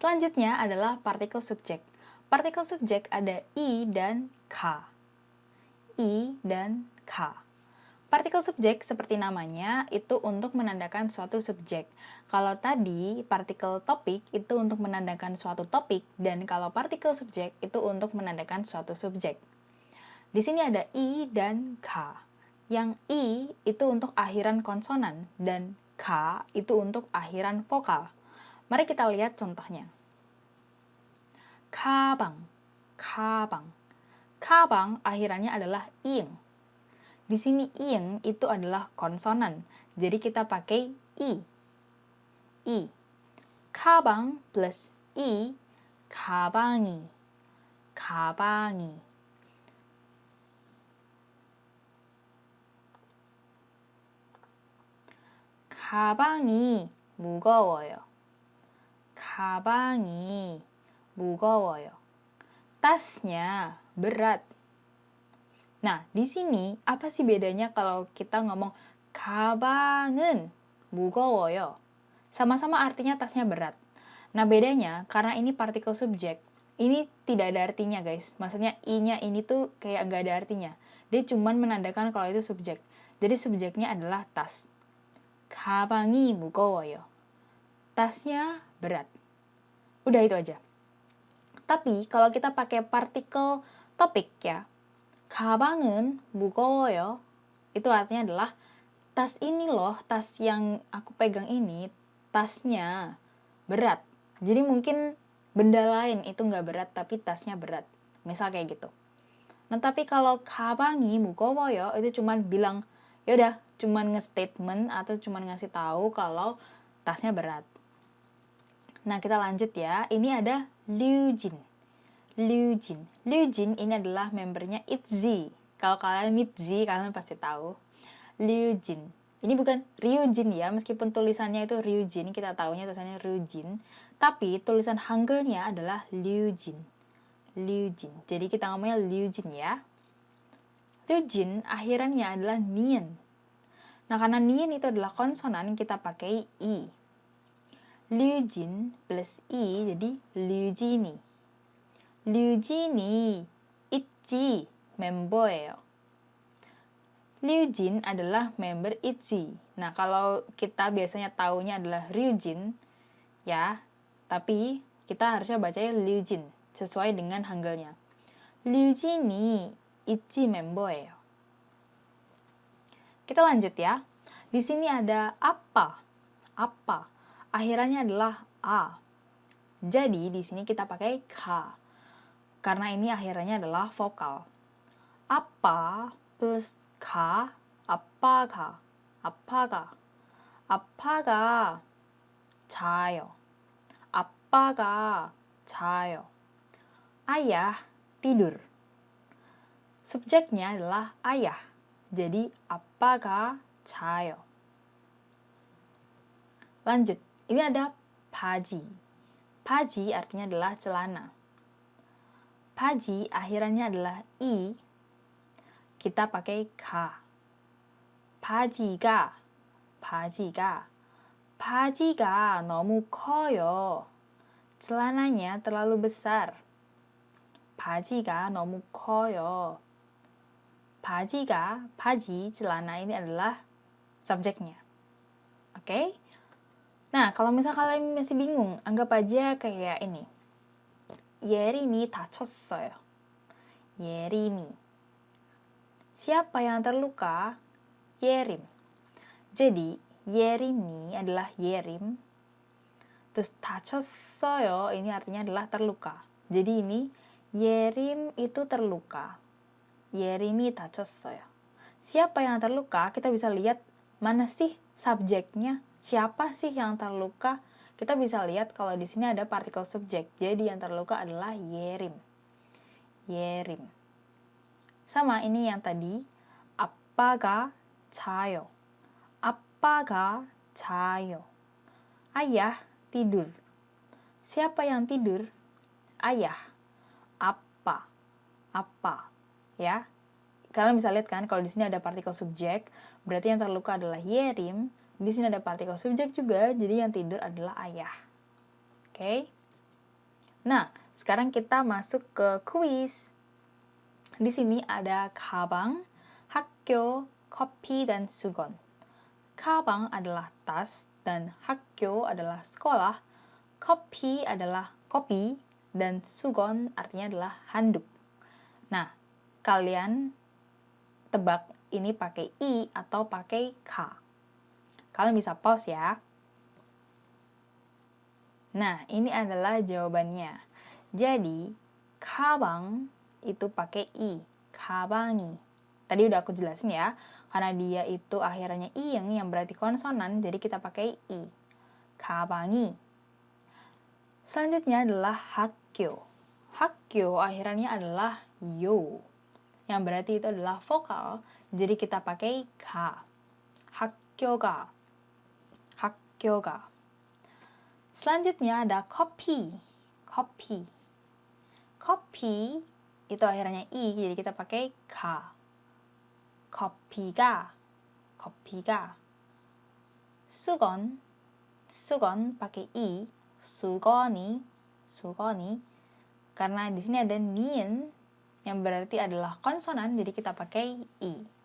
Selanjutnya adalah partikel subjek. Partikel subjek ada i dan k. I dan k. Partikel subjek seperti namanya itu untuk menandakan suatu subjek. Kalau tadi partikel topik itu untuk menandakan suatu topik, dan kalau partikel subjek itu untuk menandakan suatu subjek. Di sini ada i dan k. Yang i itu untuk akhiran konsonan dan k itu untuk akhiran vokal. Mari kita lihat contohnya. Kabang, kabang. Kabang akhirannya adalah ing. Di sini ing itu adalah konsonan, jadi kita pakai i. I. Kabang plus i, kabangi. Kabangi. 가방이 무거워요. 가방이 무거워요. Tasnya berat. Nah, di sini apa sih bedanya kalau kita ngomong 가방은 무거워요? Sama-sama artinya tasnya berat. Nah, bedanya karena ini partikel subjek. Ini tidak ada artinya, guys. Maksudnya i-nya ini tuh kayak nggak ada artinya. Dia cuman menandakan kalau itu subjek. Jadi subjeknya adalah tas. 가방이 무거워요. Tasnya berat. Udah itu aja. Tapi kalau kita pakai partikel topik ya, 가방은 무거워요. Itu artinya adalah tas ini loh, tas yang aku pegang ini, tasnya berat. Jadi mungkin benda lain itu nggak berat, tapi tasnya berat. Misal kayak gitu. Nah, tapi kalau 가방이 무거워요, itu cuman bilang, yaudah, cuman nge-statement atau cuman ngasih tahu kalau tasnya berat. Nah, kita lanjut ya. Ini ada Ryujin. Ryujin. Ryujin ini adalah membernya ITZY. Kalau kalian ITZY, kalian pasti tahu. Ryujin. Ini bukan Ryujin ya, meskipun tulisannya itu Ryujin, kita tahunya tulisannya Ryujin. Tapi tulisan Hangulnya adalah Ryujin. Ryujin. Jadi kita ngomongnya Ryujin ya. Ryujin akhirannya adalah nien. Nah, karena nien itu adalah konsonan, kita pakai i. Ryujin plus i jadi Ryujini. Ryujini ITZY member예요. Ryujin adalah member ITZY. Nah, kalau kita biasanya taunya adalah Ryujin, ya, tapi kita harusnya bacanya Ryujin sesuai dengan Hangulnya. Ryujini ITZY member예요. Kita lanjut ya. Di sini ada apa. Apa. Akhirannya adalah a. Jadi di sini kita pakai k. Karena ini akhirannya adalah vokal. Apa plus k, 아빠가, 아빠가, 아빠가 자요. 아빠가 자요. Ayah tidur. Subjeknya adalah ayah. Jadi 아빠가 자요. Lanjut. Ini ada 바지. 바지 artinya adalah celana. 바지 akhirannya adalah i. Kita pakai ka. 바지가, 바지가, 바지가 너무 커요. Celananya terlalu besar. 바지가 너무 커요. 바지가, 바지, celana ini adalah subjeknya. Oke? Nah, kalau misal kalian masih bingung, anggap aja kayak ini. 예림이 다쳤어요. 예림이. Siapa yang terluka? Yerim. Jadi, 예림이 adalah Yerim. Terus 다쳤어요 ini artinya adalah terluka. Jadi ini Yerim itu terluka. 예림이 다쳤어요. Siapa yang terluka? Kita bisa lihat mana sih subjeknya? Siapa sih yang terluka? Kita bisa lihat kalau di sini ada partikel subjek. Jadi yang terluka adalah Yerim. Yerim. Sama ini yang tadi. 아빠가 자요. 아빠가 자요. Ayah tidur. Siapa yang tidur? Ayah. Apa? Apa? Ya. Kalian bisa lihat kan kalau di sini ada partikel subjek, berarti yang terluka adalah Yerim. Di sini ada partikel subjek juga, jadi yang tidur adalah ayah. Oke? Nah, sekarang kita masuk ke kuis. Di sini ada 가방, 학교, kopi, dan sugon. 가방 adalah tas dan 학교 adalah sekolah. Kopi adalah kopi dan sugon artinya adalah handuk. Nah, kalian tebak ini pakai i atau pakai k. Kalian bisa pause ya. Nah, ini adalah jawabannya. Jadi, 가방 itu pakai i, 가방이. Tadi udah aku jelasin ya, karena dia itu akhirnya ing yang berarti konsonan, jadi kita pakai i. 가방이. Selanjutnya adalah 학교. 학교 akhirnya adalah yo, yang berarti itu adalah vokal, jadi kita pakai ga. 학교가. 학교가. Selanjutnya ada kopi. Kopi. Kopi itu akhirnya i, jadi kita pakai ka. kopi가. kopi가. 수건. 수건 pakai i. 수건이. 수건이. Karena di sini ada nian yang berarti adalah konsonan, jadi kita pakai i.